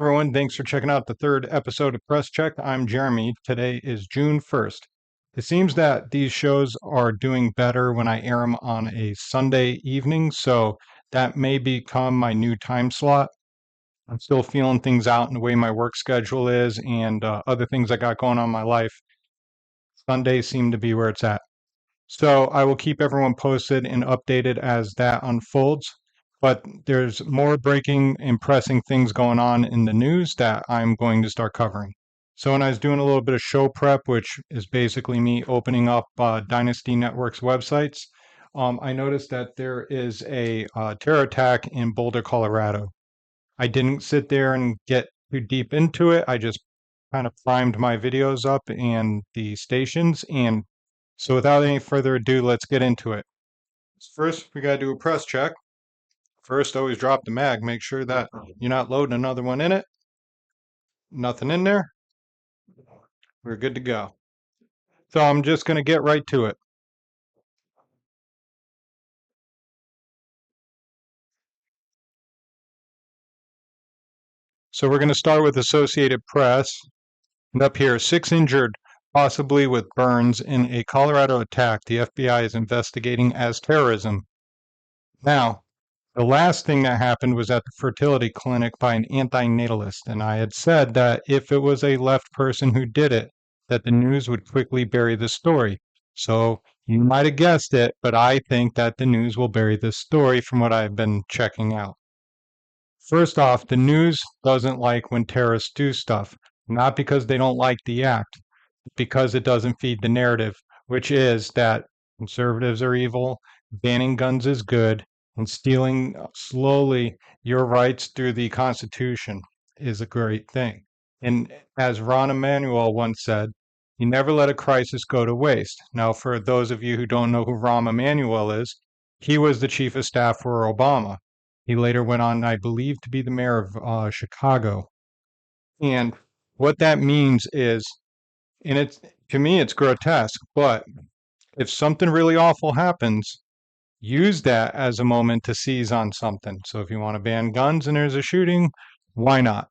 Everyone, thanks for checking out the third episode of Press Check. I'm Jeremy. Today is June 1st. It seems that these shows are doing better when I air them on a Sunday evening, so that may become my new time slot. I'm still feeling things out in the way my work schedule is and other things I got going on in my life. Sundays seem to be where it's at. So I will keep everyone posted and updated as that unfolds. But there's more breaking and pressing things going on in the news that I'm going to start covering. So when I was doing a little bit of show prep, which is basically me opening up Dynasty Network's websites, I noticed that there is a terror attack in Boulder, Colorado. I didn't sit there and get too deep into it. I just kind of primed my videos up and the stations. And so without any further ado, let's get into it. First, we got to do a press check. First, always drop the mag. Make sure that you're not loading another one in it. Nothing in there. We're good to go. So I'm just going to get right to it. So we're going to start with Associated Press. And up here, 6 injured, possibly with burns, in a Colorado attack the FBI is investigating as terrorism. Now, the last thing that happened was at the fertility clinic by an antinatalist, and I had said that if it was a left person who did it, that the news would quickly bury the story. So you might have guessed it, but I think that the news will bury this story from what I've been checking out. First off, the news doesn't like when terrorists do stuff, not because they don't like the act, but because it doesn't feed the narrative, which is that conservatives are evil, banning guns is good, and stealing slowly your rights through the Constitution is a great thing. And as Ron Emanuel once said, you never let a crisis go to waste. Now, for those of you who don't know who Rahm Emanuel is, he was the chief of staff for Obama. He later went on, I believe, to be the mayor of Chicago. And what that means is, and it's to me, it's grotesque, but if something really awful happens, use that as a moment to seize on something. So if you want to ban guns and there's a shooting, why not?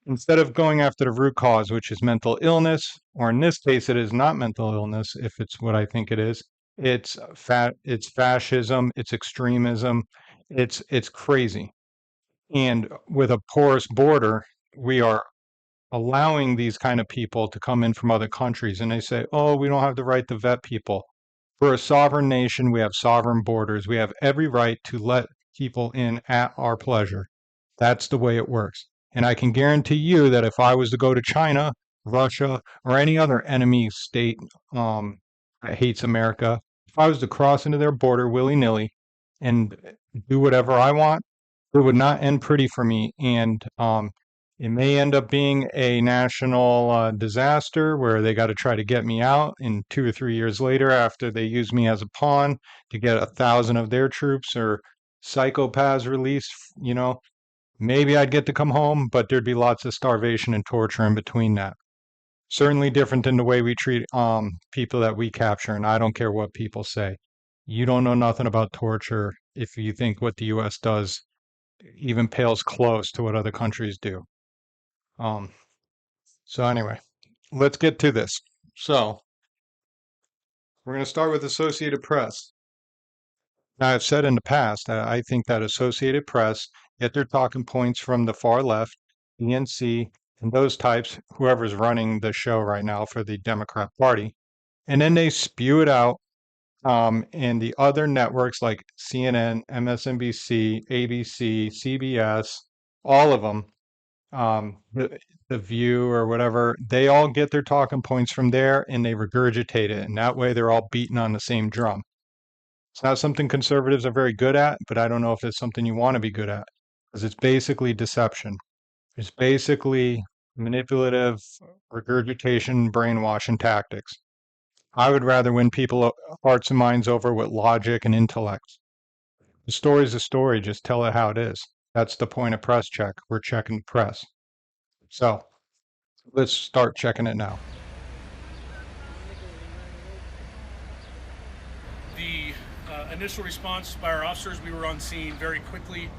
Instead of going after the root cause, which is mental illness, or in this case, it is not mental illness, if it's what I think it is, it's fascism, it's extremism, it's crazy. And with a porous border, we are allowing these kind of people to come in from other countries. And they say, oh, we don't have the right to vet people. For a sovereign nation, we have sovereign borders. We have every right to let people in at our pleasure. That's the way it works. And I can guarantee you that if I was to go to China, Russia, or any other enemy state that hates America, if I was to cross into their border willy-nilly and do whatever I want, it would not end pretty for me. And it may end up being a national disaster where they got to try to get me out. And 2 or 3 years later, after they use me as a pawn to get 1,000 of their troops or psychopaths released, maybe I'd get to come home, but there'd be lots of starvation and torture in between that. Certainly different than the way we treat people that we capture. And I don't care what people say. You don't know nothing about torture if you think what the U.S. does even pales close to what other countries do. Um, so anyway, let's get to this. So we're going to start with Associated Press. Now, I've said in the past that I think that Associated Press get their talking points from the far left, DNC, and those types, whoever's running the show right now for the Democrat Party, and then they spew it out in the other networks like CNN, MSNBC, ABC, CBS, all of them, the View or whatever, they all get their talking points from there and they regurgitate it. And that way they're all beating on the same drum. It's not something conservatives are very good at, but I don't know if it's something you want to be good at because it's basically deception. It's basically manipulative regurgitation, brainwashing tactics. I would rather win people hearts and minds over with logic and intellect. The story's a story, just tell it how it is. That's the point of press check. We're checking the press. So let's start checking it now. The initial response by our officers, we were on scene very quickly.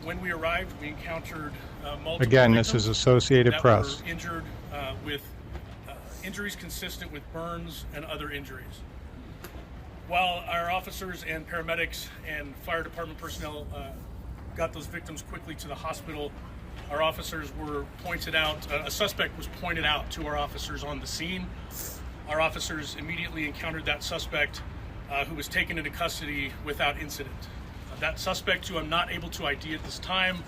When we arrived, we encountered multiple Again, this is victims Associated that were Press. injured with injuries consistent with burns and other injuries. While our officers and paramedics and fire department personnel got those victims quickly to the hospital, our officers were pointed out, a suspect was pointed out to our officers on the scene. Our officers immediately encountered that suspect who was taken into custody without incident. That suspect, who I'm not able to ID at this time,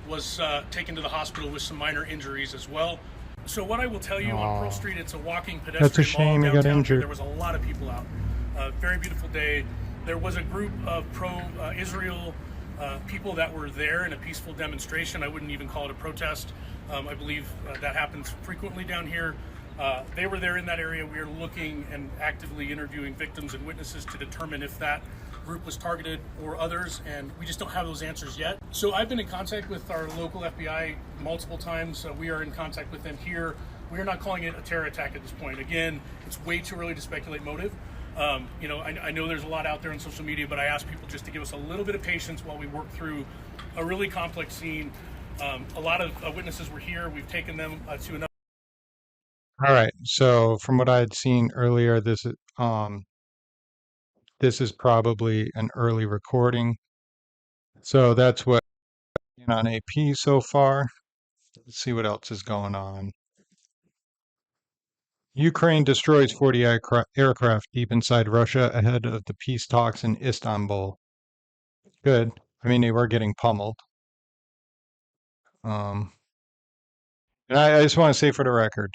was taken to the hospital with some minor injuries as well. So what I will tell you, on Pearl Oh, Street, it's a walking that's a pedestrian mall shame he got downtown here. injured. There was a lot of people out. Very beautiful day. There was a group of pro-Israel people that were there in a peaceful demonstration. I wouldn't even call it a protest. I believe that happens frequently down here. They were there in that area. We are looking and actively interviewing victims and witnesses to determine if that group was targeted or others, and we just don't have those answers yet. So I've been in contact with our local FBI multiple times. We are in contact with them here. We are not calling it a terror attack at this point. Again, it's way too early to speculate motive. I know there's a lot out there on social media, but I ask people just to give us a little bit of patience while we work through a really complex scene. A lot of witnesses were here. We've taken them to another. All right. So from what I had seen earlier, this is probably an early recording. So that's what on AP so far. Let's see what else is going on. Ukraine destroys 40 aircraft deep inside Russia ahead of the peace talks in Istanbul. Good. I mean, they were getting pummeled. Um, and I just want to say for the record,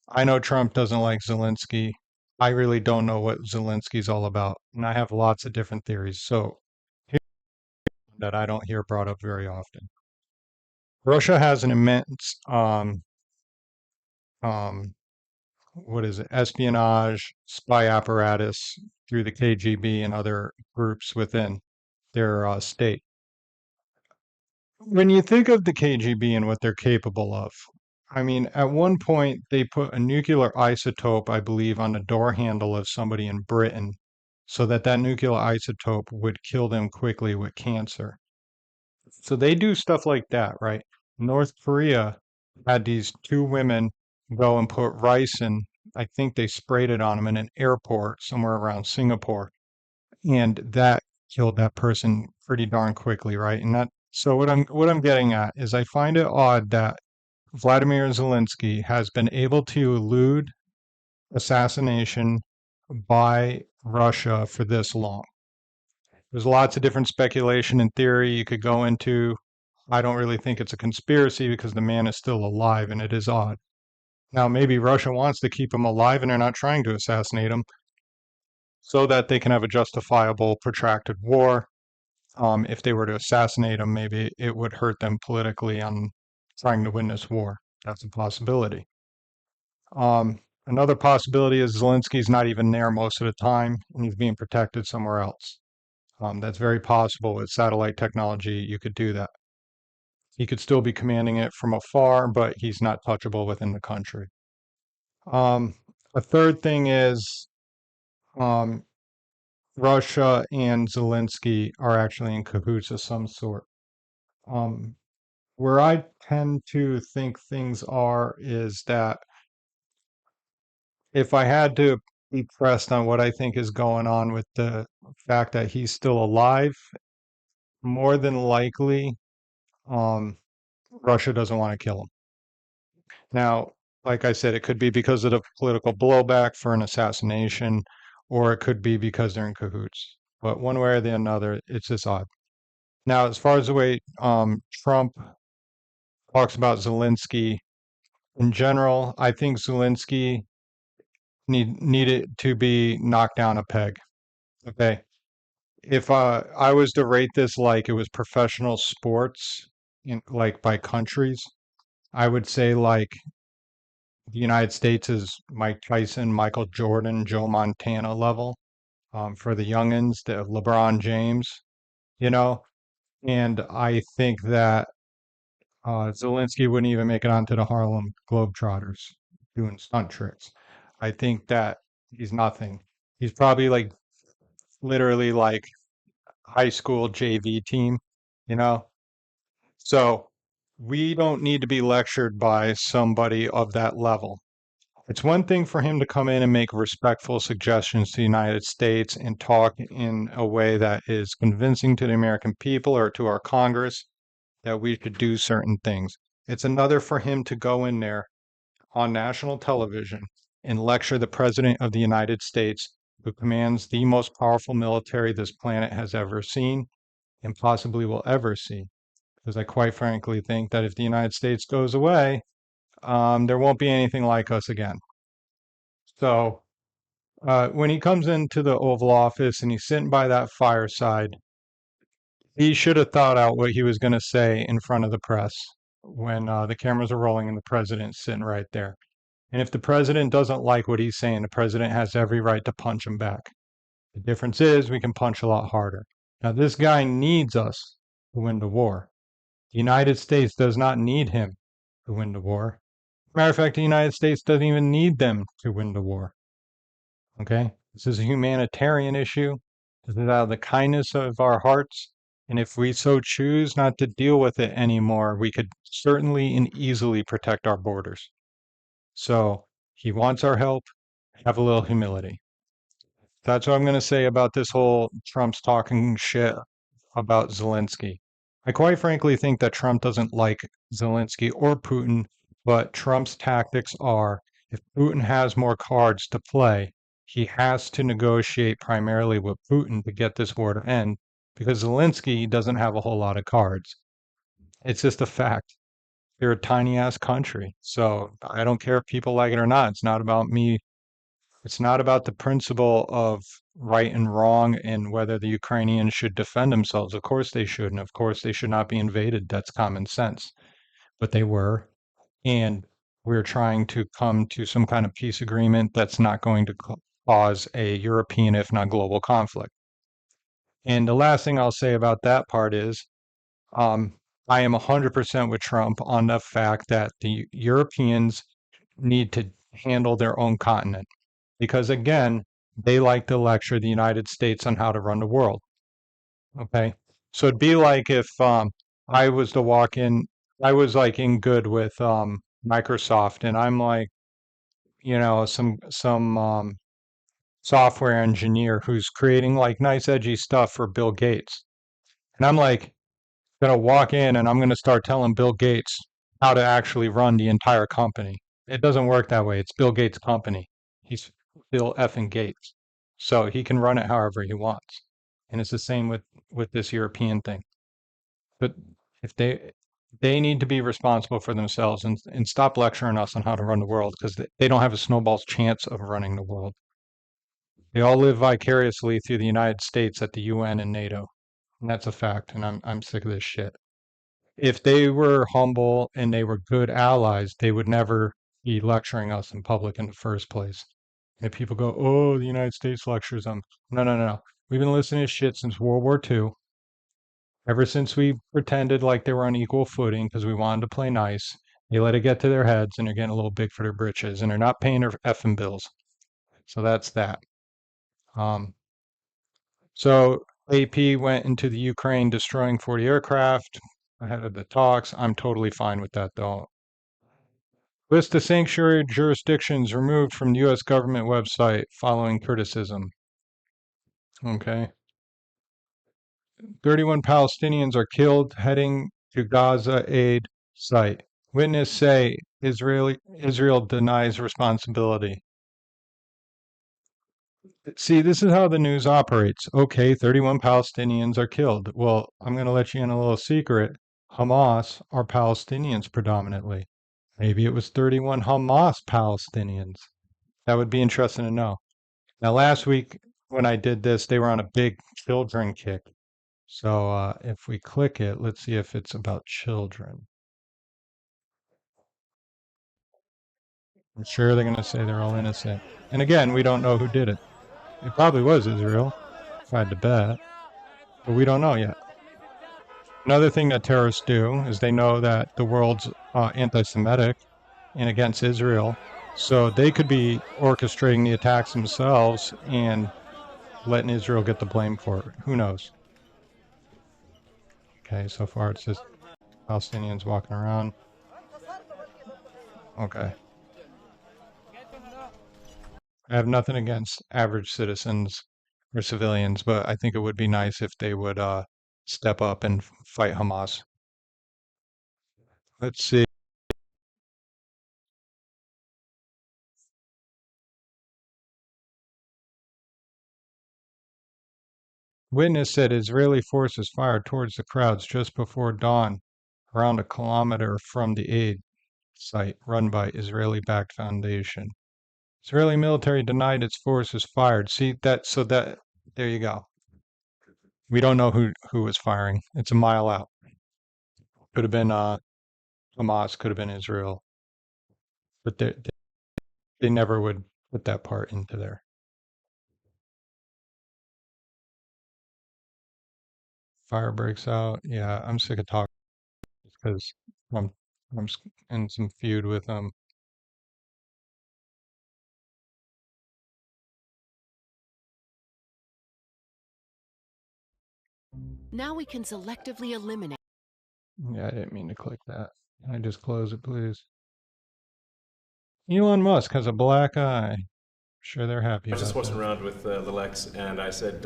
I know Trump doesn't like Zelensky. I really don't know what Zelensky's all about, and I have lots of different theories. So here's one that I don't hear brought up very often. Russia has an immense um, what is it, espionage, spy apparatus through the KGB and other groups within their state. When you think of the KGB and what they're capable of, I mean, at one point they put a nuclear isotope, I believe, on the door handle of somebody in Britain so that that nuclear isotope would kill them quickly with cancer. So they do stuff like that, right? North Korea had these two women go and put rice in, I think they sprayed it on them in an airport somewhere around Singapore, and that killed that person pretty darn quickly, right? And that so what I'm getting at is I find it odd that Vladimir Zelensky has been able to elude assassination by Russia for this long. There's lots of different speculation and theory you could go into. I don't really think it's a conspiracy because the man is still alive and it is odd. Now, maybe Russia wants to keep him alive and they're not trying to assassinate him so that they can have a justifiable, protracted war. If they were to assassinate him, maybe it would hurt them politically on trying to win this war. That's a possibility. Another possibility is Zelensky's not even there most of the time and he's being protected somewhere else. That's very possible with satellite technology. You could do that. He could still be commanding it from afar, but he's not touchable within the country. Um, a third thing is um, Russia and Zelensky are actually in cahoots of some sort. Um, where I tend to think things are is that if I had to be pressed on what I think is going on with the fact that he's still alive, more than likely, um, Russia doesn't want to kill him. Now, like I said, it could be because of the political blowback for an assassination, or it could be because they're in cahoots. But one way or the other, it's just odd. Now, as far as the way Trump talks about Zelensky in general, I think Zelensky needed to be knocked down a peg. Okay. If I was to rate this like it was professional sports, like by countries, I would say like the United States is Mike Tyson, Michael Jordan, Joe Montana level. For the youngins, the LeBron James, you know, and I think that Zelensky wouldn't even make it onto the Harlem Globetrotters doing stunt tricks. I think that he's nothing. He's probably like literally like high school JV team, you know. So we don't need to be lectured by somebody of that level. It's one thing for him to come in and make respectful suggestions to the United States and talk in a way that is convincing to the American people or to our Congress that we should do certain things. It's another for him to go in there on national television and lecture the President of the United States, who commands the most powerful military this planet has ever seen and possibly will ever see. Because I quite frankly think that if the United States goes away, there won't be anything like us again. So when he comes into the Oval Office and he's sitting by that fireside, he should have thought out what he was going to say in front of the press when the cameras are rolling and the president's sitting right there. And if the president doesn't like what he's saying, the president has every right to punch him back. The difference is we can punch a lot harder. Now, this guy needs us to win the war. The United States does not need him to win the war. Matter of fact, the United States doesn't even need them to win the war. Okay? This is a humanitarian issue. This is out of the kindness of our hearts. And if we so choose not to deal with it anymore, we could certainly and easily protect our borders. So he wants our help. Have a little humility. That's what I'm going to say about this whole Trump's talking shit about Zelensky. I quite frankly think that Trump doesn't like Zelensky or Putin, but Trump's tactics are if Putin has more cards to play, he has to negotiate primarily with Putin to get this war to end because Zelensky doesn't have a whole lot of cards. It's just a fact. They're a tiny ass country. So I don't care if people like it or not. It's not about me. It's not about the principle of right and wrong and whether the Ukrainians should defend themselves. Of course they should, and of course they should not be invaded. That's common sense. But they were, and we're trying to come to some kind of peace agreement that's not going to cause a European, if not global, conflict. And the last thing I'll say about that part is um, I am 100% with Trump on the fact that the Europeans need to handle their own continent because again, they like to lecture the United States on how to run the world. Okay. So it'd be like if I was to walk in, I was like in good with Microsoft and I'm like, you know, some software engineer who's creating like nice edgy stuff for Bill Gates. And I'm like gonna walk in and I'm gonna start telling Bill Gates how to actually run the entire company. It doesn't work that way. It's Bill Gates' company. He's Bill effing Gates. So he can run it however he wants. And it's the same with this European thing. But if they need to be responsible for themselves and stop lecturing us on how to run the world because they don't have a snowball's chance of running the world. They all live vicariously through the United States at the UN and NATO. And that's a fact. And I'm sick of this shit. If they were humble and they were good allies, they would never be lecturing us in public in the first place. And people go, oh, the United States lectures them. No, no, no, no. We've been listening to shit since World War II. Ever since we pretended like they were on equal footing because we wanted to play nice, they let it get to their heads and they're getting a little big for their britches and they're not paying their effing bills. So that's that. So AP went into the Ukraine destroying 40 aircraft ahead of the talks. I'm totally fine with that though. List of sanctuary jurisdictions removed from the U.S. government website following criticism. Okay. 31 Palestinians are killed heading to Gaza aid site. Witness say Israel denies responsibility. See, this is how the news operates. Okay, 31 Palestinians are killed. Well, I'm going to let you in a little secret. Hamas are Palestinians predominantly. Maybe it was 31 Hamas Palestinians. That would be interesting to know. Now, last week when I did this, they were on a big children kick. So if we click it, let's see if it's about children. I'm sure they're going to say they're all innocent. And again, we don't know who did it. It probably was Israel, if I had to bet. But we don't know yet. Another thing that terrorists do is they know that the world's anti-Semitic and against Israel. So they could be orchestrating the attacks themselves and letting Israel get the blame for it. Who knows? Okay, so far it's just Palestinians walking around. Okay. I have nothing against average citizens or civilians, but I think it would be nice if they would step up and fight Hamas. Let's see. Witness said Israeli forces fired towards the crowds just before dawn, around a kilometer from the aid site run by Israeli-backed foundation. Israeli military denied its forces fired. See that? So that there you go. We don't know who was firing. It's a mile out. Could have been Hamas. Could have been Israel. But they never would put that part into there. Fire breaks out. Yeah, I'm sick of talking because I'm I'm in some feud with them. Now we can selectively eliminate. Yeah, I didn't mean to click that. Can I just close it, please? Elon Musk has a black eye. Sure, they're happy I was just about horsing that. around with Little X, and I said,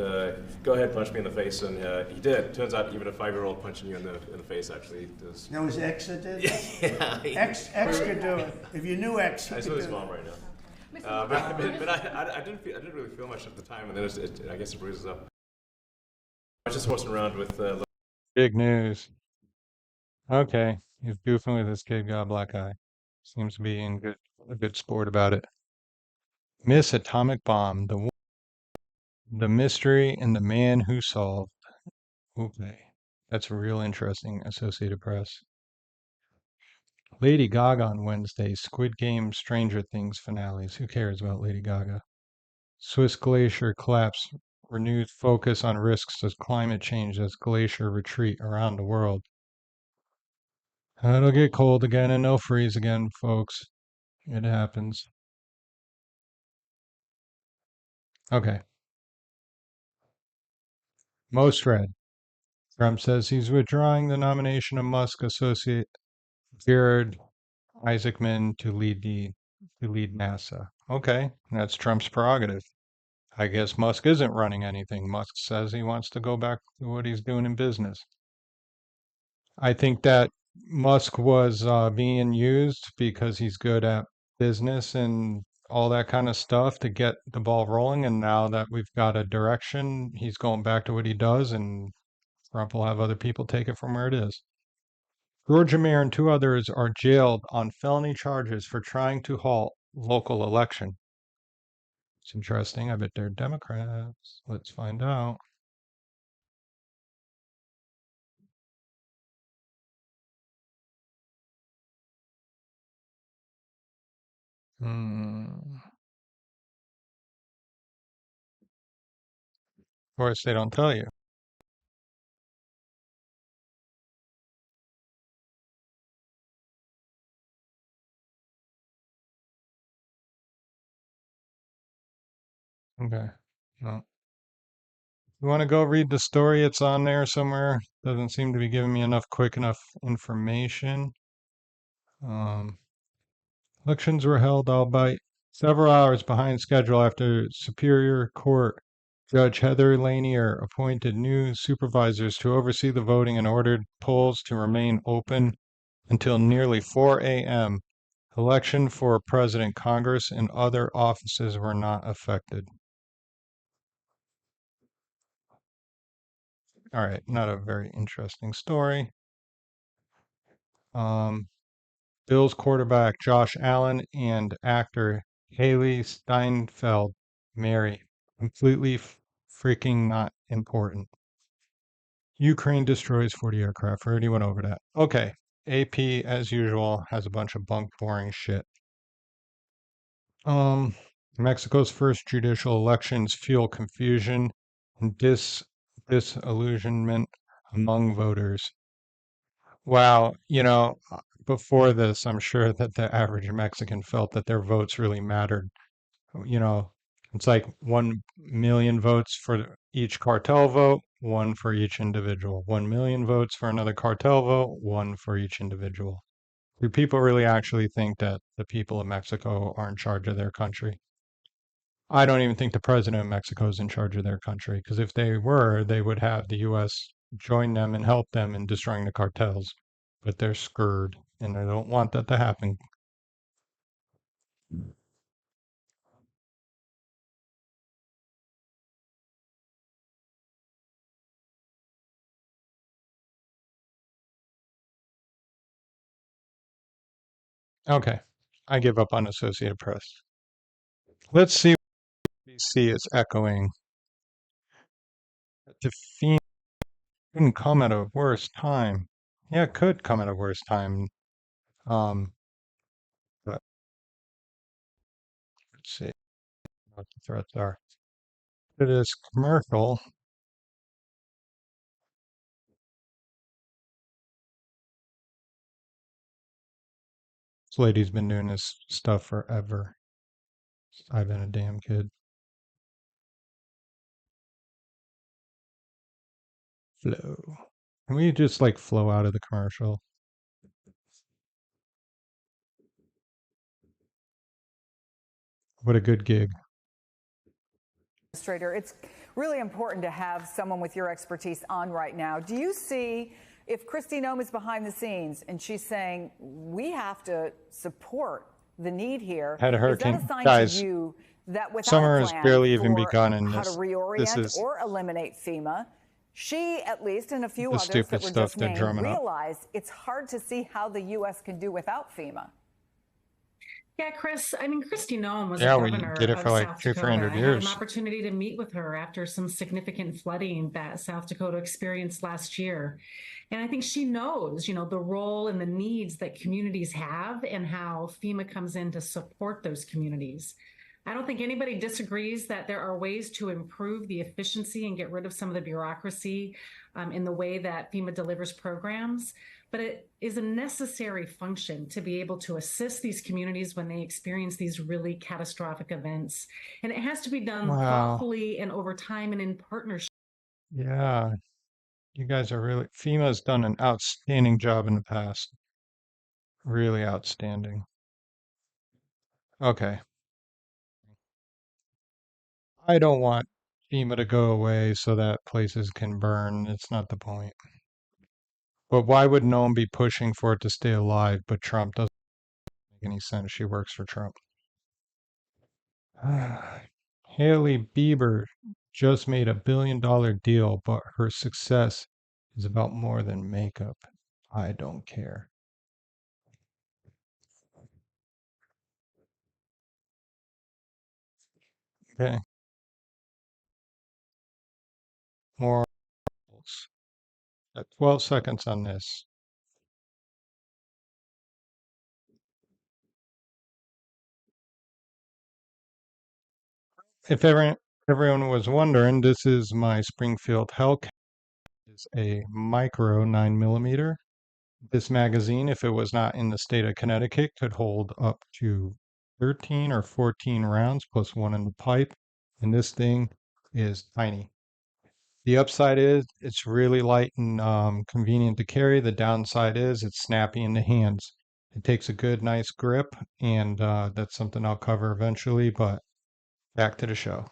"Go ahead, punch me in the face," and he did. Turns out, even a 5-year-old punching you in the face actually does. That was X that did? Yeah, X could do it. If you knew X, he I could saw do his it. mom right now. But I didn't really feel much at the time, and then I guess it bruises up. I was just horsing around with Big news. Okay, he's goofing with his kid, got a black eye. Seems to be in a good sport about it. Miss Atomic Bomb, the mystery and the man who solved. Okay, that's real interesting. Associated Press. Lady Gaga on Wednesday. Squid Game, Stranger Things finales. Who cares about Lady Gaga? Swiss glacier collapse. Renewed focus on risks of climate change as glacier retreat around the world. It'll get cold again and they'll freeze again, folks. It happens. Okay. Most read. Trump says he's withdrawing the nomination of Musk associate Jared Isaacman to lead NASA. Okay, that's Trump's prerogative. I guess Musk isn't running anything. Musk says he wants to go back to what he's doing in business. I think that Musk was being used because he's good at business and all that kind of stuff to get the ball rolling. And now that we've got a direction, he's going back to what he does, and Trump will have other people take it from where it is. Georgia mayor and 2 others are jailed on felony charges for trying to halt local election. It's interesting. I bet they're Democrats. Let's find out. Of course, they don't tell you. Okay. No. You want to go read the story? It's on there somewhere. Doesn't seem to be giving me quick enough information. Um, Elections were held, albeit several hours behind schedule after Superior Court Judge Heather Lanier appointed new supervisors to oversee the voting and ordered polls to remain open until nearly 4 a.m. Election for President, Congress, and other offices were not affected. All right, not a very interesting story. Bills quarterback Josh Allen and actor Haley Steinfeld marry. Completely freaking not important. Ukraine destroys 40 aircraft. We already went over that. Okay. AP, as usual, has a bunch of bunk boring shit. Mexico's first judicial elections fuel confusion and disillusionment among voters. Wow, before this, I'm sure that the average Mexican felt that their votes really mattered. You know, It's like 1 million votes for each cartel vote, one for each individual. 1 million votes for another cartel vote, one for each individual. Do people really actually think that the people of Mexico are in charge of their country? I don't even think the president of Mexico is in charge of their country, because if they were, they would have the U.S. join them and help them in destroying the cartels. But they're scared, and they don't want that to happen. Okay, I give up on Associated Press. Let's see what BBC is echoing. The FEMA couldn't come at a worse time. Yeah, it could come at a worse time. But let's see what the threats are. It is commercial. This lady's been doing this stuff forever. I've been a damn kid. Flow. Can we just like flow out of the commercial? What a good gig. Administrator, it's really important to have someone with your expertise on right now. Do you see if Kristi Noem is behind the scenes and she's saying we have to support the need here? Had a hurricane. Is that a sign Guys, to you that without summer a has plan barely even for begun, and how to this reorient is or eliminate FEMA, she, at least, and a few the others stupid that were stuff just they're named, drumming up. realize it's hard to see how the U.S. can do without FEMA? Yeah, Chris, I mean, Kristi Noem was Yeah, a we governor did it of for like South 300 Dakota. I had years. an opportunity to meet with her after some significant flooding that South Dakota experienced last year. And I think she knows, you know, the role and the needs that communities have and how FEMA comes in to support those communities. I don't think anybody disagrees that there are ways to improve the efficiency and get rid of some of the bureaucracy in the way that FEMA delivers programs. But it is a necessary function to be able to assist these communities when they experience these really catastrophic events. And it has to be done thoughtfully and over time and in partnership. Yeah, you guys are really, FEMA's done an outstanding job in the past. Really outstanding. Okay. I don't want FEMA to go away so that places can burn. It's not the point. But why would no one be pushing for it to stay alive? But Trump doesn't make any sense. She works for Trump. Haley Bieber just made $1 billion deal, but her success is about more than makeup. I don't care. Okay. More articles. 12 seconds on this. If everyone was wondering, this is my Springfield Hellcat. It's a micro 9mm. This magazine, if it was not in the state of Connecticut, could hold up to 13 or 14 rounds plus one in the pipe. And this thing is tiny. The upside is it's really light and convenient to carry. The downside is it's snappy in the hands. It takes a good, nice grip, and that's something I'll cover eventually, but back to the show.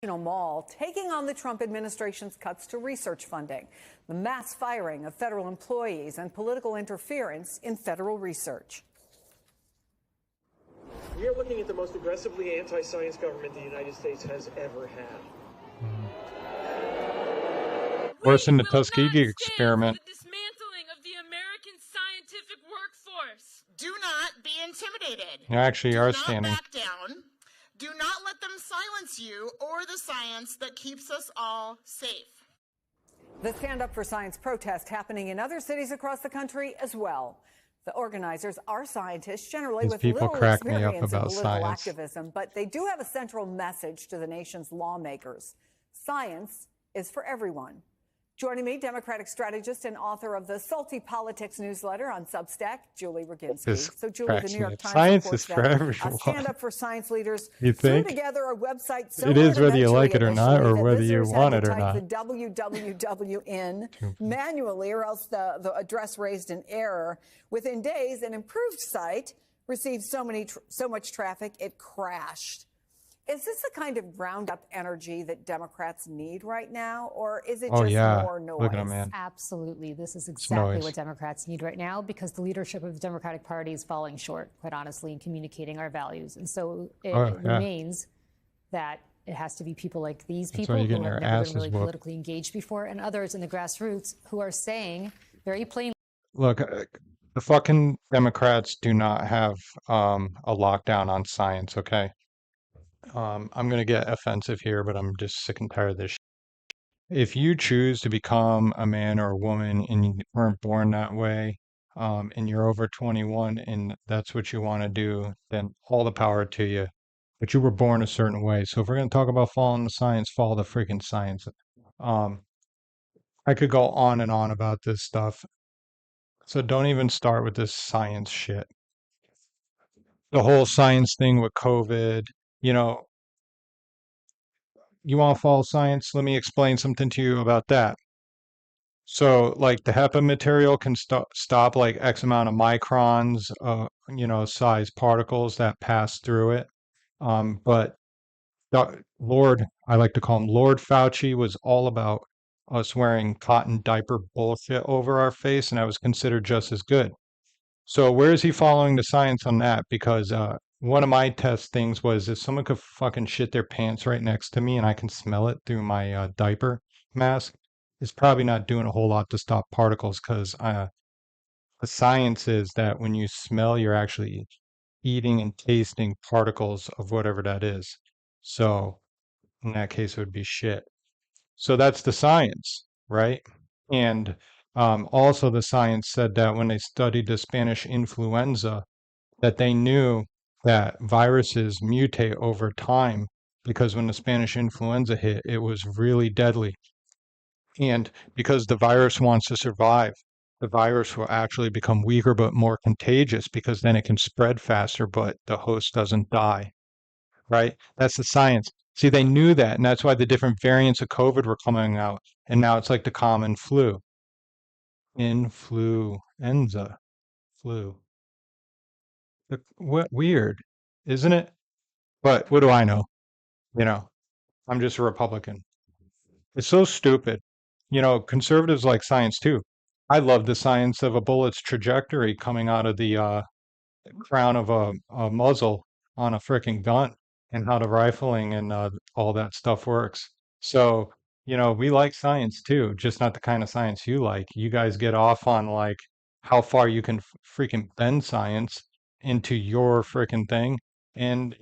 Mall taking on the Trump administration's cuts to research funding, the mass firing of federal employees, and political interference in federal research. We are looking at the most aggressively anti-science government the United States has ever had. Worse than the Tuskegee experiment. The dismantling of the American scientific workforce. Do not be intimidated. You actually are Do standing. not back down. Do not let them silence you or the science that keeps us all safe. The Stand Up for Science protest happening in other cities across the country as well. The organizers are scientists, generally These with people little crack me up experience in about political science. activism, but they do have a central message to the nation's lawmakers. Science is for everyone. Joining me, Democratic strategist and author of the Salty Politics newsletter on Substack, Julie Roginski. This So, Julie, the New York Times science reports is for that everyone. Stand Up for Science leaders You threw think? together a website so It is whether you rudimentary like it or not, initially or that whether you visitors want had it to or type not. the www in manually, or else the address raised an error. Within days, an improved site received so much traffic it crashed. Is this the kind of round-up energy that Democrats need right now, or is it just more noise? Look at him, man. Absolutely. This is It's exactly noise. what Democrats need right now, because the leadership of the Democratic Party is falling short, quite honestly, in communicating our values. And so it remains that it has to be people like these people who have never been really politically engaged before, and others in the grassroots who are saying very plainly. Look, the fucking Democrats do not have a lockdown on science, okay? I'm going to get offensive here, but I'm just sick and tired of this shit. If you choose to become a man or a woman and you weren't born that way, and you're over 21 and that's what you want to do, then all the power to you. But you were born a certain way. So if we're going to talk about following the science, follow the freaking science. I could go on and on about this stuff. So don't even start with this science shit. The whole science thing with COVID, you know, you want to follow science? Let me explain something to you about that. So, like the HEPA material can stop like X amount of microns, size particles that pass through it. But Lord, I like to call him Lord Fauci, was all about us wearing cotton diaper bullshit over our face, and that was considered just as good. So where is he following the science on that? Because one of my test things was if someone could fucking shit their pants right next to me and I can smell it through my diaper mask, it's probably not doing a whole lot to stop particles, because the science is that when you smell, you're actually eating and tasting particles of whatever that is. So in that case, it would be shit. So that's the science, right? And also the science said that when they studied the Spanish influenza, that they knew that viruses mutate over time, because when the Spanish influenza hit, it was really deadly. And because the virus wants to survive, the virus will actually become weaker but more contagious, because then it can spread faster, but the host doesn't die, right? That's the science. See, they knew that, and that's why the different variants of COVID were coming out, and now it's like the common flu. Influenza. Flu. What weird, isn't it? But what do I know? You know, I'm just a Republican. It's so stupid. You know, conservatives like science too. I love the science of a bullet's trajectory coming out of the crown of a muzzle on a freaking gun, and how the rifling and all that stuff works. So, we like science too, just not the kind of science you like. You guys get off on like how far you can freaking bend science into your freaking thing. And,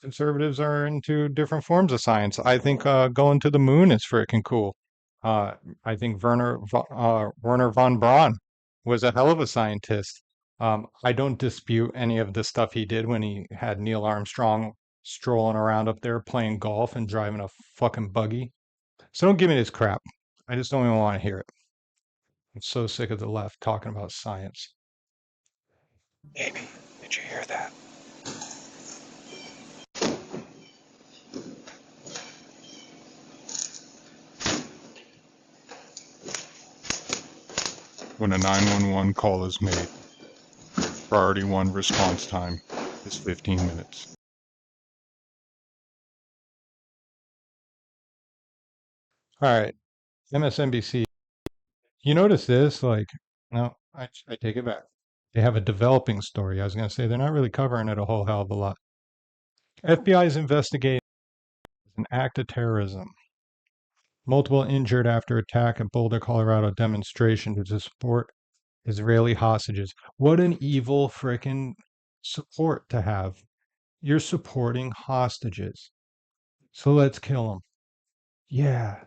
conservatives are into different forms of science. I think going to the moon is freaking cool. I think Werner von Braun was a hell of a scientist. I don't dispute any of the stuff he did when he had Neil Armstrong strolling around up there playing golf and driving a fucking buggy. So don't give me this crap. I just don't even want to hear it. I'm so sick of the left talking about science. Amy, did you hear that? When a 911 call is made, priority 1 response time is 15 minutes. All right, MSNBC. You notice this? Like, no, I take it back. They have a developing story. I was going to say they're not really covering it a whole hell of a lot. FBI is investigating an act of terrorism. Multiple injured after attack at Boulder, Colorado demonstration to support Israeli hostages. What an evil frickin' support to have. You're supporting hostages. So let's kill them. Yeah.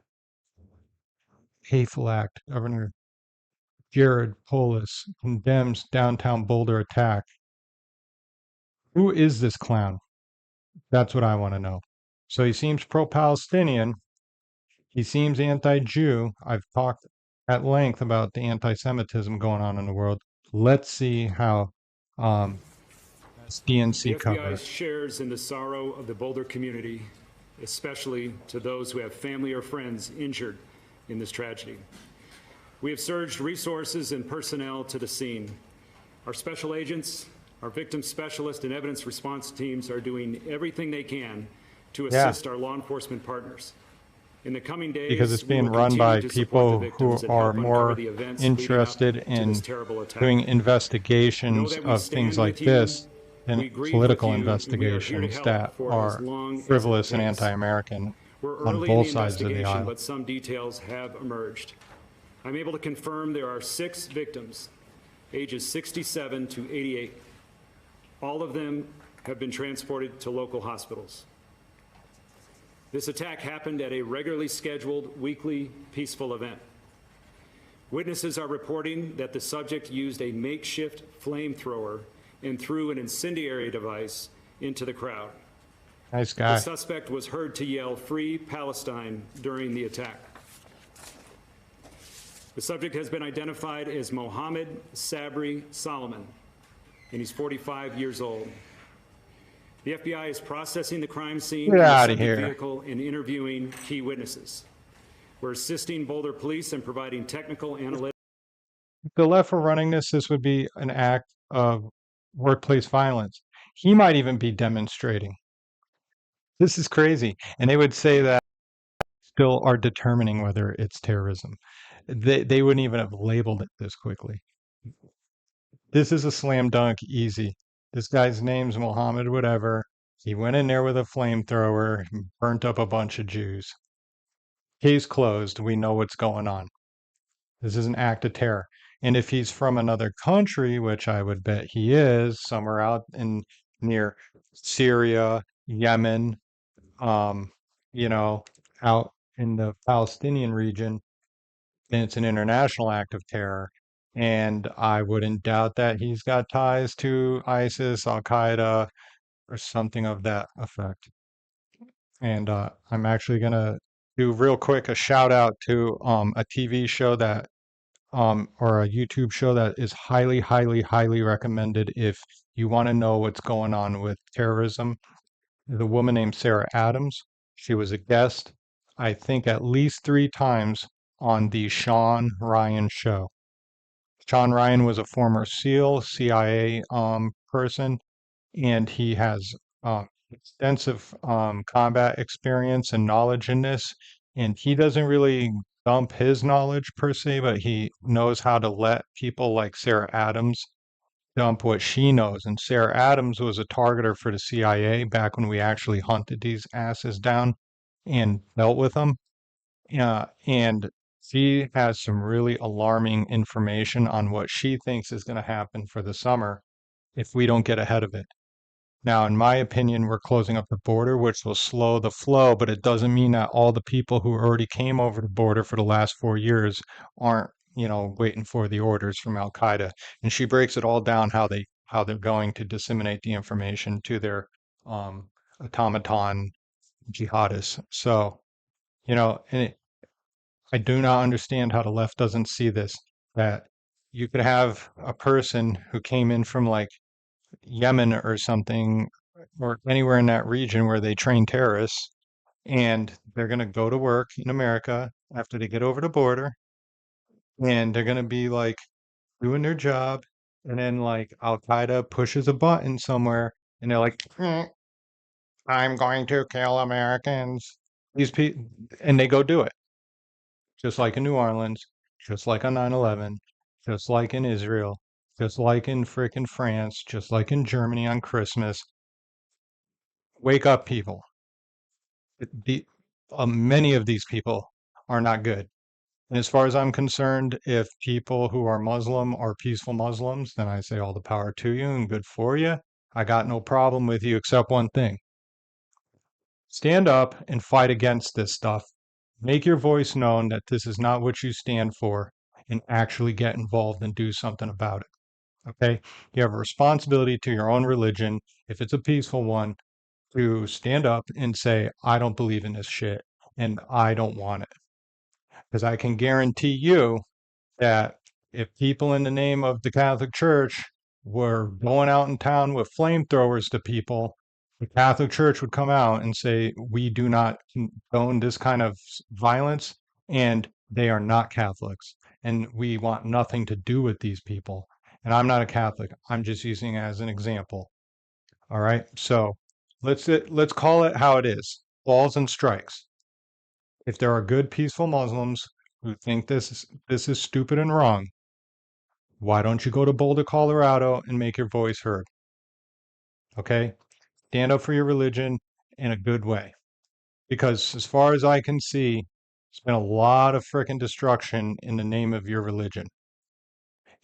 Hateful act. Governor Jared Polis condemns downtown Boulder attack. Who is this clown? That's what I want to know. So he seems pro-Palestinian, He seems anti-Jew. I've talked at length about the anti-Semitism going on in the world. Let's see how DNC The FBI cover. shares in the sorrow of the Boulder community, especially to those who have family or friends injured in this tragedy. We have surged resources and personnel to the scene. Our special agents, our victim specialists, and evidence response teams are doing everything they can to assist our law enforcement partners. In the coming days, because it's being we will run by continue to support people the who victims and are help uncover more the events leading up interested to in this terrible attack. doing Know investigations that we of stand things like with you, this we than grieve political with you, and we are here to investigations help that for are as long as it frivolous and takes. anti-American We're on early both in the sides of the investigation, aisle. but some details have emerged. I'm able to confirm there are 6 victims, ages 67 to 88. All of them have been transported to local hospitals. This attack happened at a regularly scheduled weekly peaceful event. Witnesses are reporting that the subject used a makeshift flamethrower and threw an incendiary device into the crowd. Nice guy. The suspect was heard to yell, "Free Palestine," during the attack. The subject has been identified as Mohammed Sabri Solomon, and he's 45 years old. The FBI is processing the crime scene Get in the outta subject here. vehicle and interviewing key witnesses. We're assisting Boulder police and providing technical analytics. If the left were running this would be an act of workplace violence. He might even be demonstrating. This is crazy. And they would say that still are determining whether it's terrorism. They wouldn't even have labeled it this quickly. This is a slam dunk, easy. This guy's name's Mohammed whatever. He went in there with a flamethrower, burnt up a bunch of Jews. Case closed. We know what's going on. This is an act of terror. And if he's from another country, which I would bet he is, somewhere out in near Syria, Yemen, you know, out in the Palestinian region, then it's an international act of terror. And I wouldn't doubt that he's got ties to ISIS, Al Qaeda, or something of that effect. And I'm actually gonna do real quick a shout out to a TV show that or a YouTube show that is highly, highly, highly recommended if you want to know what's going on with terrorism. There's a woman named Sarah Adams. She was a guest, I think, at least 3 times on the Sean Ryan show. Sean Ryan was a former SEAL, CIA person, and he has extensive combat experience and knowledge in this. And he doesn't really dump his knowledge per se, but he knows how to let people like Sarah Adams dump what she knows. And Sarah Adams was a targeter for the CIA back when we actually hunted these asses down and dealt with them. And she has some really alarming information on what she thinks is going to happen for the summer if we don't get ahead of it. Now, in my opinion, we're closing up the border, which will slow the flow, but it doesn't mean that all the people who already came over the border for the last 4 years aren't, waiting for the orders from Al Qaeda. And she breaks it all down how they're going to disseminate the information to their automaton jihadists. So, I do not understand how the left doesn't see this, that you could have a person who came in from like Yemen or something, or anywhere in that region where they train terrorists, and they're going to go to work in America after they get over the border, and they're going to be like doing their job, and then like Al Qaeda pushes a button somewhere, and they're like, I'm going to kill Americans. These people, and they go do it, just like in New Orleans, just like on 9/11, just like in Israel, just like in frickin' France, just like in Germany on Christmas. Wake up, people. Many of these people are not good. And as far as I'm concerned, if people who are Muslim are peaceful Muslims, then I say all the power to you and good for you. I got no problem with you except one thing. Stand up and fight against this stuff. Make your voice known that this is not what you stand for, and actually get involved and do something about it. Okay? You have a responsibility to your own religion, if it's a peaceful one, to stand up and say, I don't believe in this shit. and I don't want it. Because I can guarantee you that if people in the name of the Catholic Church were going out in town with flamethrowers to people, the Catholic Church would come out and say, we do not condone this kind of violence, and they are not Catholics, and we want nothing to do with these people. And I'm not a Catholic. I'm just using it as an example. All right. So let's call it how it is. Balls and strikes. If there are good, peaceful Muslims who think this is stupid and wrong, why don't you go to Boulder, Colorado and make your voice heard? Okay? Stand up for your religion in a good way. Because as far as I can see, there's been a lot of frickin' destruction in the name of your religion.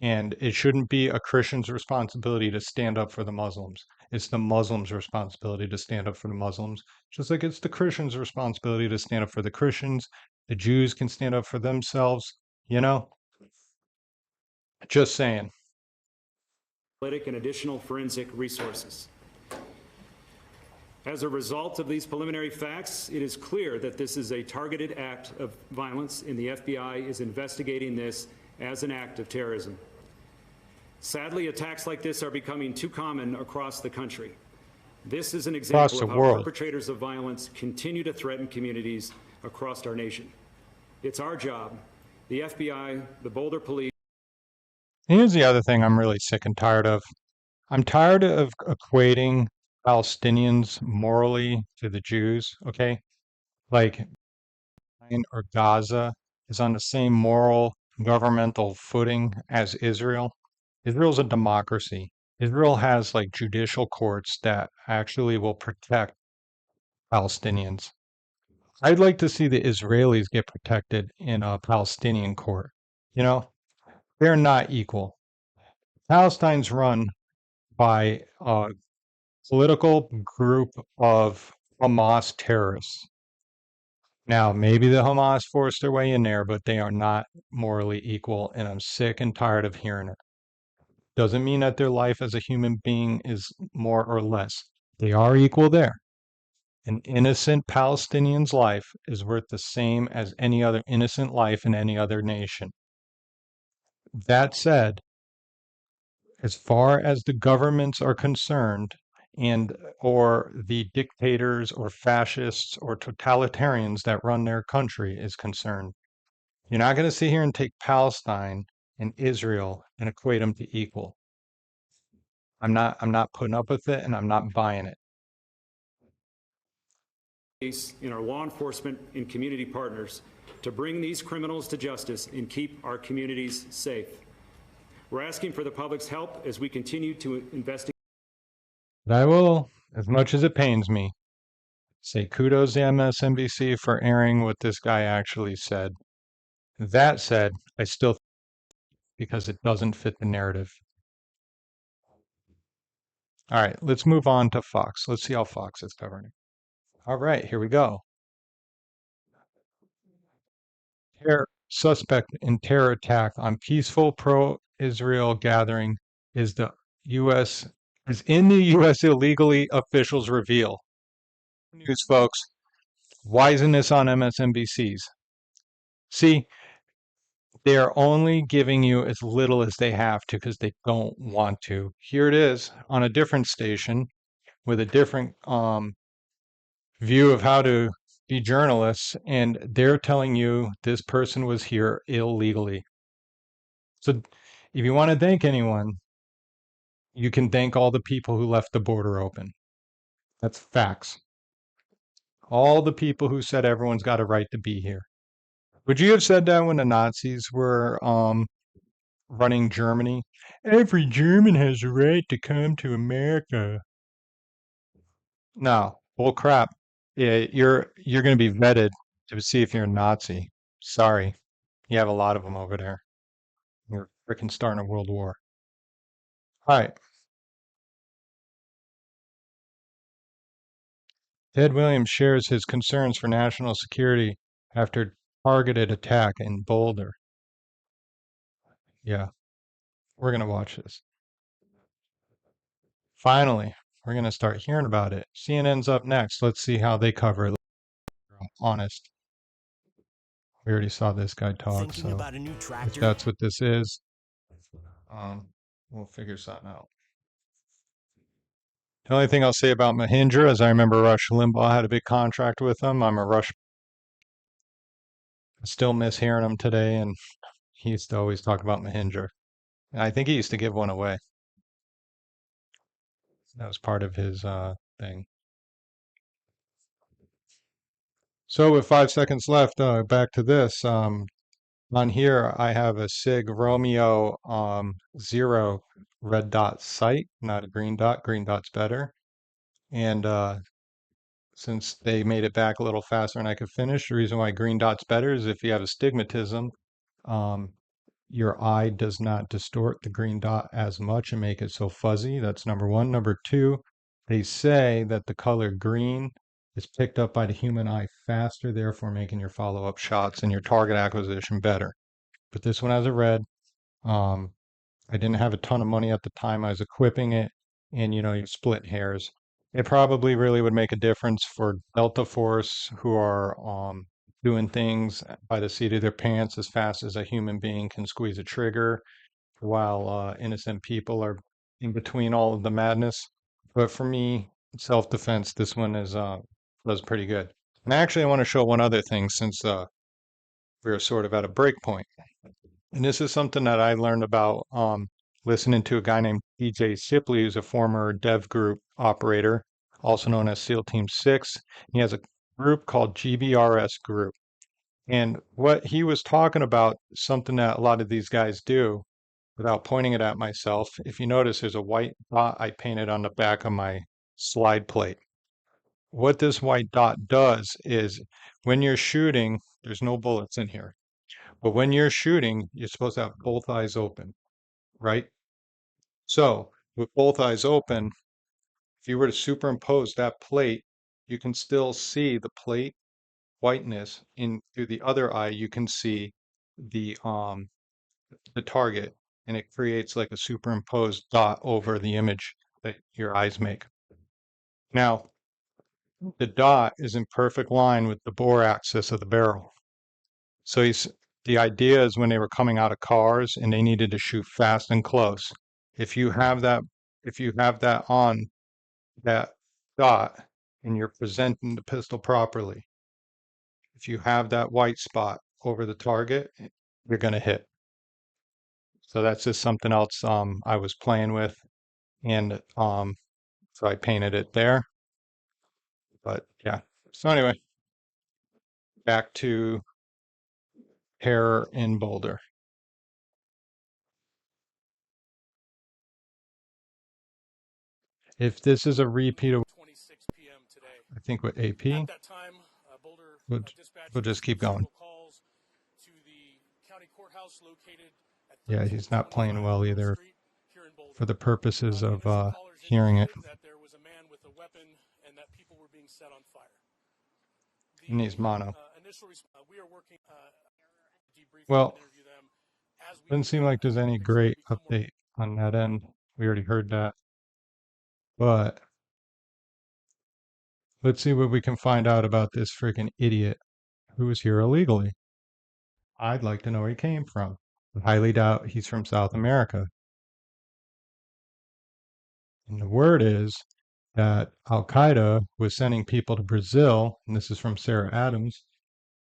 And it shouldn't be a Christian's responsibility to stand up for the Muslims. It's the Muslims' responsibility to stand up for the Muslims, just like it's the Christians' responsibility to stand up for the Christians. The Jews can stand up for themselves, you know? Just saying. And additional forensic resources. As a result of these preliminary facts, it is clear that this is a targeted act of violence, and the FBI is investigating this as an act of terrorism. Sadly, attacks like this are becoming too common across the country. This is an example of how perpetrators of violence continue to threaten communities across our nation. It's our job, the FBI, the Boulder Police. Here's the other thing I'm really sick and tired of. I'm tired of equating Palestinians morally to the Jews, okay? Like, or Gaza is on the same moral governmental footing as Israel. Israel's a democracy. Israel has like judicial courts that actually will protect Palestinians. I'd like to see the Israelis get protected in a Palestinian court. You know, they're not equal. Palestine's run by a political group of Hamas terrorists. Now, maybe the Hamas forced their way in there, but they are not morally equal, and I'm sick and tired of hearing it. Doesn't mean that their life as a human being is more or less. They are equal there. An innocent Palestinian's life is worth the same as any other innocent life in any other nation. That said, as far as the governments are concerned, and or the dictators or fascists or totalitarians that run their country is concerned, you're not going to sit here and take Palestine and Israel and equate them to equal. I'm not putting up with it, and I'm not buying it. In our law enforcement and community partners to bring these criminals to justice and keep our communities safe. We're asking for the public's help as we continue to investigate. But I will, as much as it pains me, say kudos to MSNBC for airing what this guy actually said. That said, I still because it doesn't fit the narrative. All right, let's move on to Fox. Let's see how Fox is covering it. All right, here we go. Suspect in terror attack on peaceful pro-Israel gathering is in the U.S. illegally, officials reveal. News, folks. Why isn't this on MSNBC's? See, they're only giving you as little as they have to because they don't want to. Here it is on a different station with a different view of how to be journalists, and they're telling you this person was here illegally. So if you want to thank anyone, you can thank all the people who left the border open. That's facts. All the people who said everyone's got a right to be here. Would you have said that when the Nazis were running Germany? Every German has a right to come to America. No, bull crap. Yeah, you're going to be vetted to see if you're a Nazi. Sorry, you have a lot of them over there. You're freaking starting a world war. All right. Ted Williams shares his concerns for national security after targeted attack in Boulder. Yeah, we're going to watch this. Finally, we're going to start hearing about it. CNN's up next. Let's see how they cover it. Honest. We already saw this guy talk, Thinking so about a new if tractor? that's what this is, we'll figure something out. The only thing I'll say about Mahindra is I remember Rush Limbaugh had a big contract with them. I'm a Rush. I still miss hearing him today, and he used to always talk about Mahindra. And I think he used to give one away. That was part of his thing. So with 5 seconds left, back to this. On here, I have a SIG Romeo 0 red dot sight, not a green dot. Green dot's better. And since they made it back a little faster and I could finish, the reason why green dot's better is if you have astigmatism, um, your eye does not distort the green dot as much and make it so fuzzy. That's number one. Number two, they say that the color green is picked up by the human eye faster, therefore making your follow-up shots and your target acquisition better. But this one has a red. I didn't have a ton of money at the time I was equipping it, and you split hairs. It probably really would make a difference for Delta Force who are doing things by the seat of their pants as fast as a human being can squeeze a trigger, while innocent people are in between all of the madness. But for me, self-defense, this one is does pretty good. And actually, I want to show one other thing since we're sort of at a break point. And this is something that I learned about listening to a guy named DJ Shipley, who's a former dev group operator, also known as SEAL Team 6. He has a group called GBRS Group. And what he was talking about, something that a lot of these guys do, without pointing it at myself, if you notice, there's a white dot I painted on the back of my slide plate. What this white dot does is when you're shooting, there's no bullets in here. But when you're shooting, you're supposed to have both eyes open, right? So with both eyes open, if you were to superimpose that plate, you can still see the plate whiteness in through the other eye. You can see the target, and it creates like a superimposed dot over the image that your eyes make. Now, the dot is in perfect line with the bore axis of the barrel. So the idea is when they were coming out of cars and they needed to shoot fast and close. If you have that on that dot and you're presenting the pistol properly, if you have that white spot over the target, you're going to hit. So that's just something else I was playing with, and so I painted it there. But yeah. So anyway, back to Terror in Boulder. If this is a repeat of, 26 p.m. today. I think with AP, At that time, Boulder we'll just keep going. calls to the county courthouse located at Yeah, he's not playing well either for the purposes of hearing it. that there was a man with a weapon and that people were being set on fire. He needs mono. We are working Well, doesn't seem like there's any great update on that end. We already heard that. But let's see what we can find out about this freaking idiot who was here illegally. I'd like to know where he came from. I highly doubt he's from South America. And the word is that Al Qaeda was sending people to Brazil, and this is from Sarah Adams,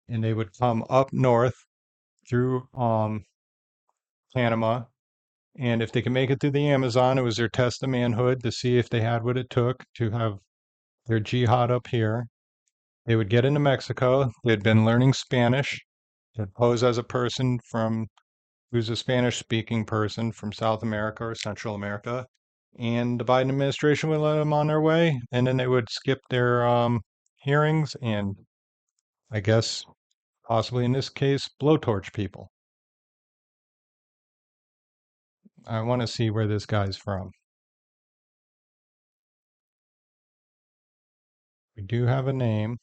and they would come up north through Panama, and if they could make it through the Amazon, it was their test of manhood to see if they had what it took to have their jihad up here. They would get into Mexico. They'd been learning Spanish. They'd pose as a person who's a Spanish-speaking person from South America or Central America, and the Biden administration would let them on their way, and then they would skip their hearings and, I guess, possibly in this case, blowtorch people. I want to see where this guy's from. We do have a name.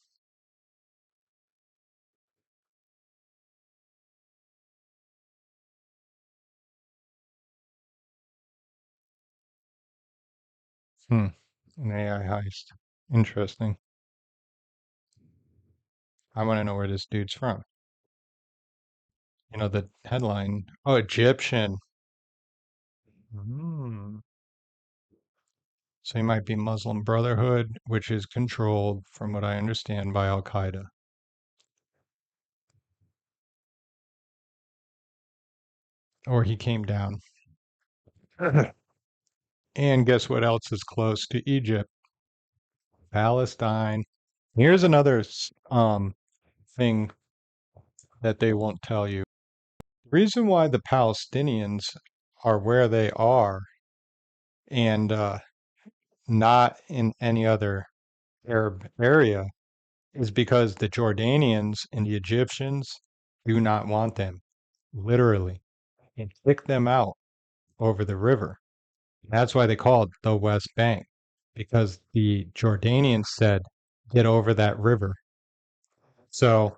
An AI heist. Interesting. I want to know where this dude's from. You know, the headline, oh, Egyptian. Hmm. So he might be Muslim Brotherhood, which is controlled, from what I understand, by Al Qaeda. Or he came down. And guess what else is close to Egypt? Palestine. Here's another thing that they won't tell you. The reason why the Palestinians are where they are and not in any other Arab area is because the Jordanians and the Egyptians do not want them, literally, and kick them out over the river. That's why they call it the West Bank, because the Jordanians said, get over that river. So,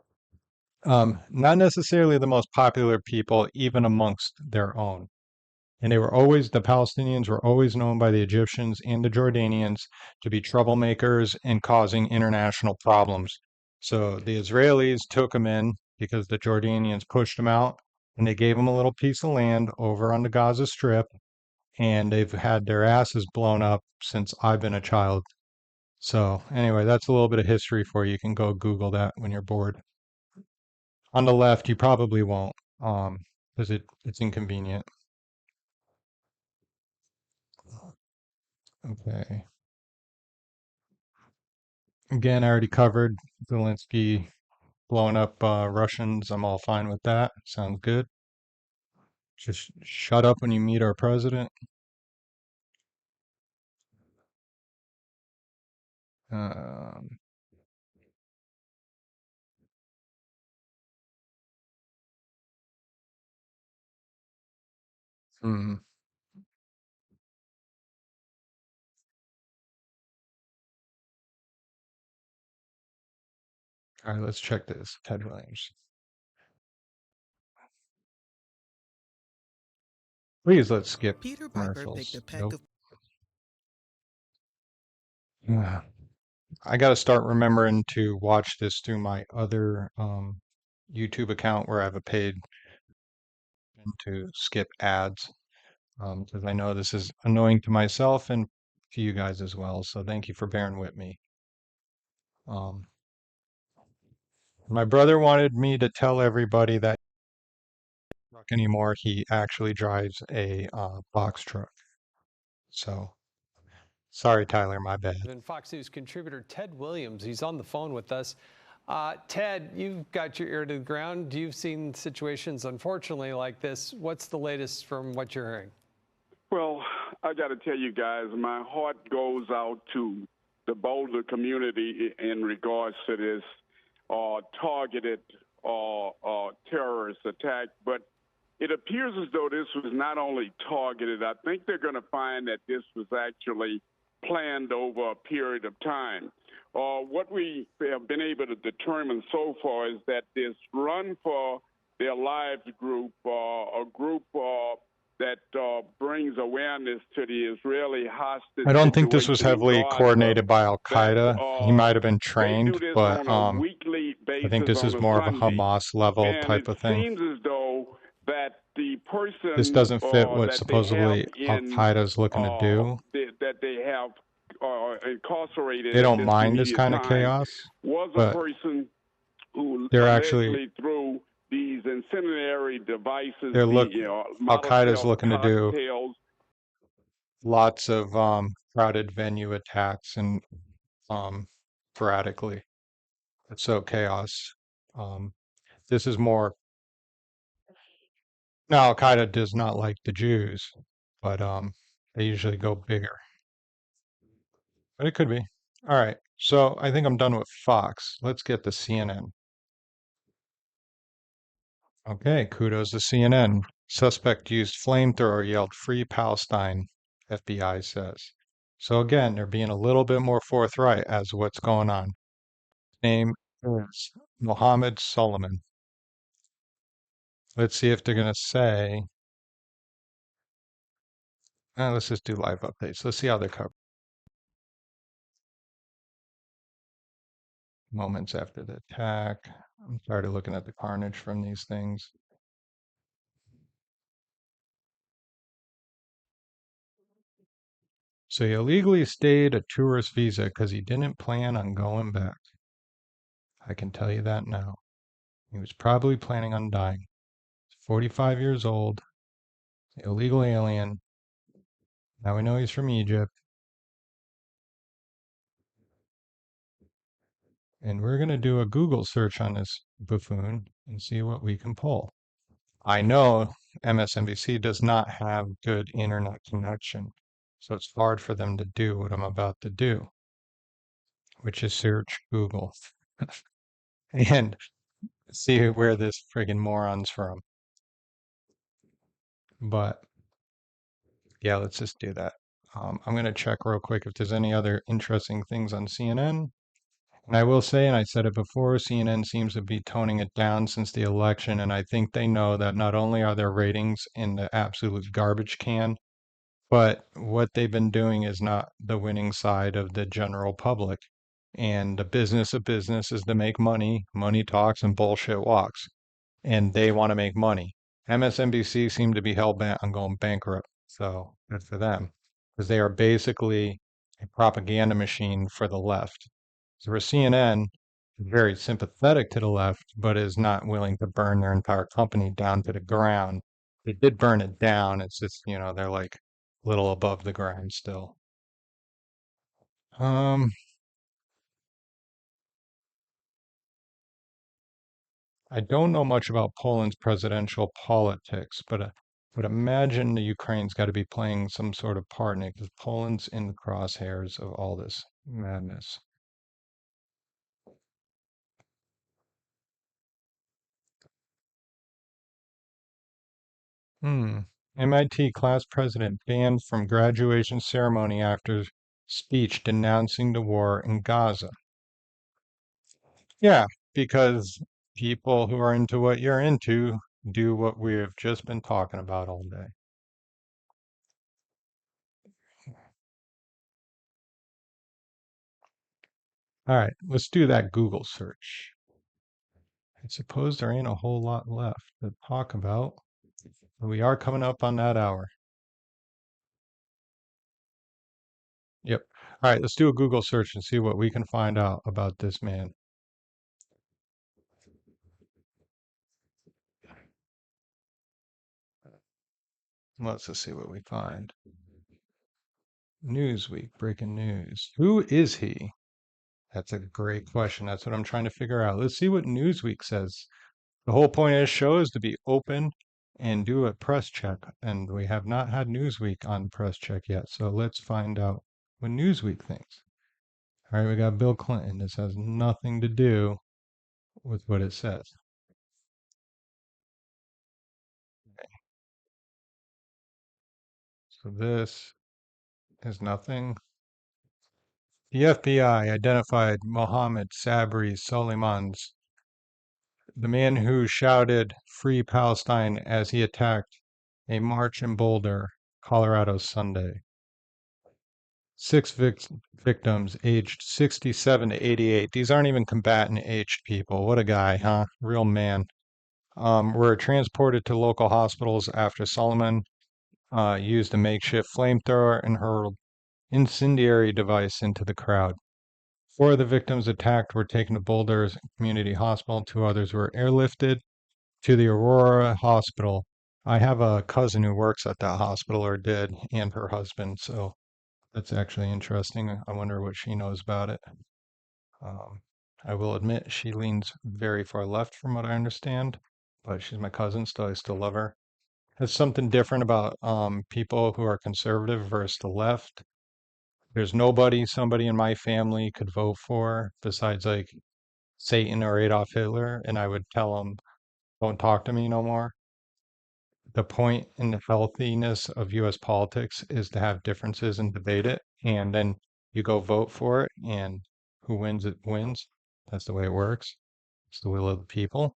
not necessarily the most popular people, even amongst their own. And the Palestinians were always known by the Egyptians and the Jordanians to be troublemakers and causing international problems. So the Israelis took them in because the Jordanians pushed them out, and they gave them a little piece of land over on the Gaza Strip, and they've had their asses blown up since I've been a child. So anyway, that's a little bit of history for you. You can go Google that when you're bored. On the left, you probably won't, because it's inconvenient. Okay. Again, I already covered Zelensky blowing up Russians. I'm all fine with that. Sounds good. Just shut up when you meet our president. Um, hmm. All right, let's check this. Ted Williams. Please, let's skip commercials. Nope. I got to start remembering to watch this through my other YouTube account where I have a paid to skip ads, because I know this is annoying to myself and to you guys as well. So thank you for bearing with me. My brother wanted me to tell everybody that truck anymore. He actually drives a box truck. So sorry, Tyler, my bad. And Fox News contributor Ted Williams, he's on the phone with us. Ted, you've got your ear to the ground. You've seen situations, unfortunately, like this. What's the latest from what you're hearing? Well, I got to tell you guys, my heart goes out to the Boulder community in regards to this targeted terrorist attack. But it appears as though this was not only targeted. I think they're going to find that this was actually planned over a period of time. What we have been able to determine so far is that this Run for Their Lives group, a group that brings awareness to the Israeli hostage. I don't think this was heavily coordinated by Al Qaeda. He might have been trained, but I think this is more of a Hamas level type of thing. It seems as though that the person this doesn't fit what supposedly Al Qaeda is looking to do. That they have incarcerated. They don't mind this kind of chaos, was but a person who they're actually through these incendiary devices. Al Qaeda's looking to do lots of crowded venue attacks and sporadically. So chaos. This is more. Now, Al Qaeda does not like the Jews, but they usually go bigger. But it could be. All right. So I think I'm done with Fox. Let's get to CNN. Okay, kudos to CNN. Suspect used flamethrower, yelled "Free Palestine," FBI says. So again, they're being a little bit more forthright as to what's going on. His name is Mohammed Solomon. Let's see if they're going to say. Let's just do live updates. Let's see how they're covered. Moments after the attack. I'm tired of looking at the carnage from these things. So he illegally stayed a tourist visa because he didn't plan on going back. I can tell you that now. He was probably planning on dying. He's 45 years old, illegal alien. Now we know he's from Egypt. And we're going to do a Google search on this buffoon and see what we can pull. I know MSNBC does not have good internet connection, so it's hard for them to do what I'm about to do, which is search Google and see where this friggin' moron's from. But yeah, let's just do that. I'm going to check real quick if there's any other interesting things on CNN. And I will say, and I said it before, CNN seems to be toning it down since the election. And I think they know that not only are their ratings in the absolute garbage can, but what they've been doing is not the winning side of the general public. And the business of business is to make money. Money talks and bullshit walks. And they want to make money. MSNBC seem to be hell bent on going bankrupt. So good for them. Because they are basically a propaganda machine for the left. So where CNN is very sympathetic to the left, but is not willing to burn their entire company down to the ground. They did burn it down. It's just, they're like a little above the ground still. I don't know much about Poland's presidential politics, but imagine the Ukraine's got to be playing some sort of part in it because Poland's in the crosshairs of all this madness. MIT class president banned from graduation ceremony after speech denouncing the war in Gaza. Yeah, because people who are into what you're into do what we have just been talking about all day. All right, let's do that Google search. I suppose there ain't a whole lot left to talk about, but we are coming up on that hour. Yep. All right, let's do a Google search and see what we can find out about this man. Let's just see what we find. Newsweek, breaking news. Who is he? That's a great question. That's what I'm trying to figure out. Let's see what Newsweek says. The whole point of this show is to be open and do a press check, and we have not had Newsweek on press check yet. So let's find out what Newsweek thinks. All right, we got Bill Clinton. This has nothing to do with what it says. Okay. So this is nothing. The FBI identified Mohammed Sabri Soleimans, the man who shouted "Free Palestine" as he attacked a march in Boulder, Colorado Sunday. 6 victims aged 67 to 88. These aren't even combatant aged people. What a guy, huh? Real man. Were transported to local hospitals after Solomon used a makeshift flamethrower and hurled incendiary device into the crowd. 4 of the victims attacked were taken to Boulder's Community Hospital. 2 others were airlifted to the Aurora Hospital. I have a cousin who works at that hospital, or did, and her husband, so that's actually interesting. I wonder what she knows about it. I will admit she leans very far left from what I understand, but she's my cousin, so I still love her. There's something different about people who are conservative versus the left. There's nobody somebody in my family could vote for besides like Satan or Adolf Hitler, and I would tell them, don't talk to me no more. The point in the healthiness of U.S. politics is to have differences and debate it, and then you go vote for it, and who wins, it wins. That's the way it works. It's the will of the people.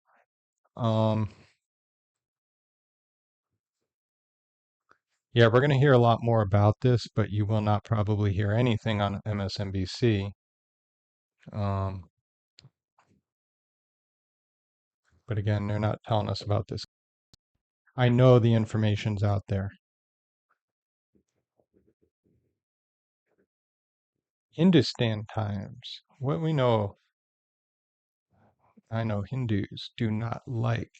Yeah, we're going to hear a lot more about this, but you will not probably hear anything on MSNBC. But again, they're not telling us about this. I know the information's out there. Hindustan times. What we know, I know Hindus do not like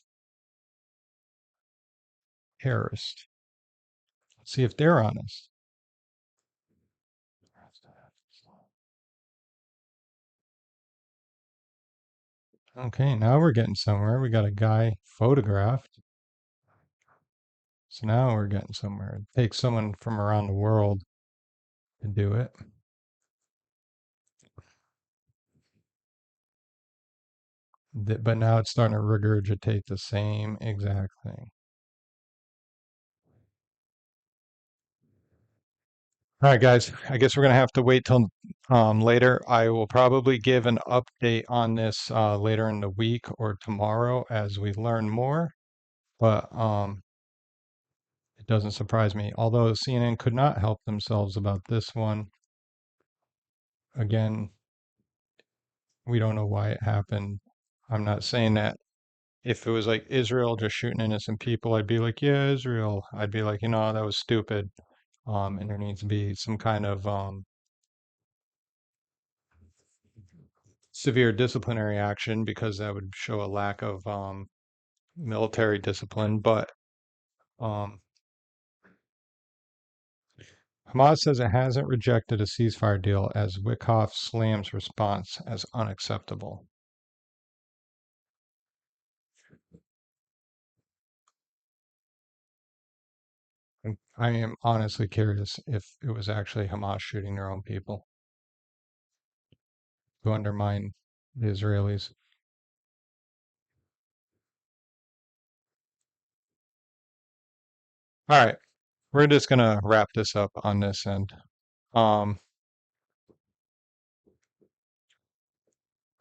terrorists. Let's see if they're honest. Okay, now we're getting somewhere. We got a guy photographed. So now we're getting somewhere. It takes someone from around the world to do it. But now it's starting to regurgitate the same exact thing. All right, guys, I guess we're going to have to wait till later. I will probably give an update on this later in the week or tomorrow as we learn more. But it doesn't surprise me. Although CNN could not help themselves about this one. Again, we don't know why it happened. I'm not saying that if it was like Israel just shooting innocent people, I'd be like, yeah, Israel. I'd be like, that was stupid. And there needs to be some kind of severe disciplinary action because that would show a lack of military discipline. But um, Hamas says it hasn't rejected a ceasefire deal as Wickoff slams response as unacceptable. And I am honestly curious if it was actually Hamas shooting their own people to undermine the Israelis. All right, we're just gonna wrap this up on this end.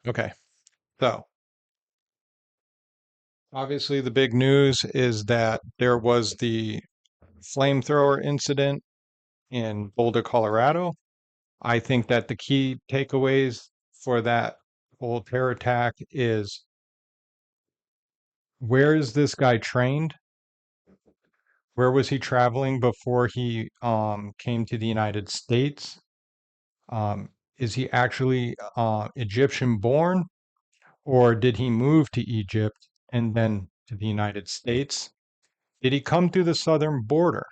Okay, so obviously the big news is that there was the flamethrower incident in Boulder, Colorado. I think that the key takeaways for that whole terror attack is, where is this guy trained? Where was he traveling before he came to the United States? Is he actually Egyptian born, or did he move to Egypt and then to the United States? Did he come through the southern border?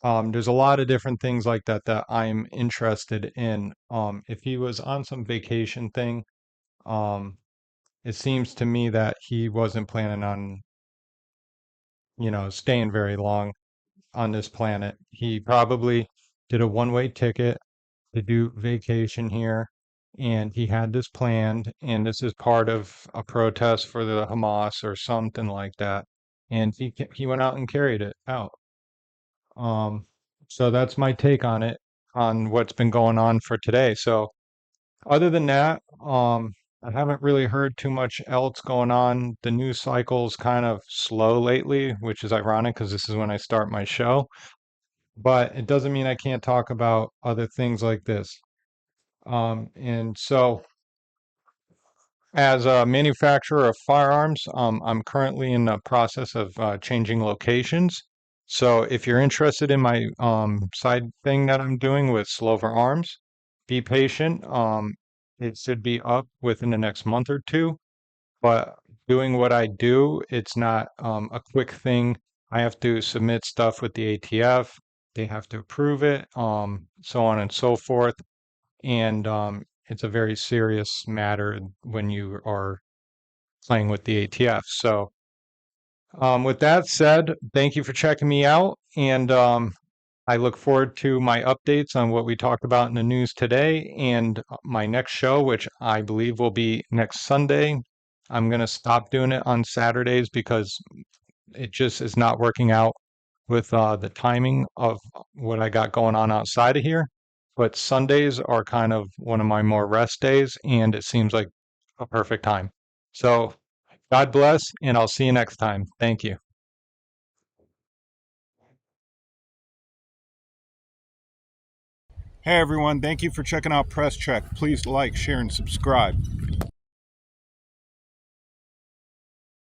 There's a lot of different things like that that I'm interested in. If he was on some vacation thing, it seems to me that he wasn't planning on, staying very long on this planet. He probably did a one-way ticket to do vacation here, and he had this planned, and this is part of a protest for the Hamas or something like that. And he went out and carried it out. So that's my take on it, on what's been going on for today. So other than that, I haven't really heard too much else going on. The news cycle's kind of slow lately, which is ironic because this is when I start my show. But it doesn't mean I can't talk about other things like this. And so, as a manufacturer of firearms, I'm currently in the process of changing locations. So if you're interested in my side thing that I'm doing with Slover Arms, be patient. It should be up within the next month or two. But doing what I do, it's not a quick thing. I have to submit stuff with the ATF. They have to approve it, so on and so forth. And it's a very serious matter when you are playing with the ATF. So, with that said, thank you for checking me out. And I look forward to my updates on what we talked about in the news today and my next show, which I believe will be next Sunday. I'm going to stop doing it on Saturdays because it just is not working out with the timing of what I got going on outside of here. But Sundays are kind of one of my more rest days, and it seems like a perfect time. So, God bless, and I'll see you next time. Thank you. Hey everyone, thank you for checking out Press Check. Please like, share, and subscribe.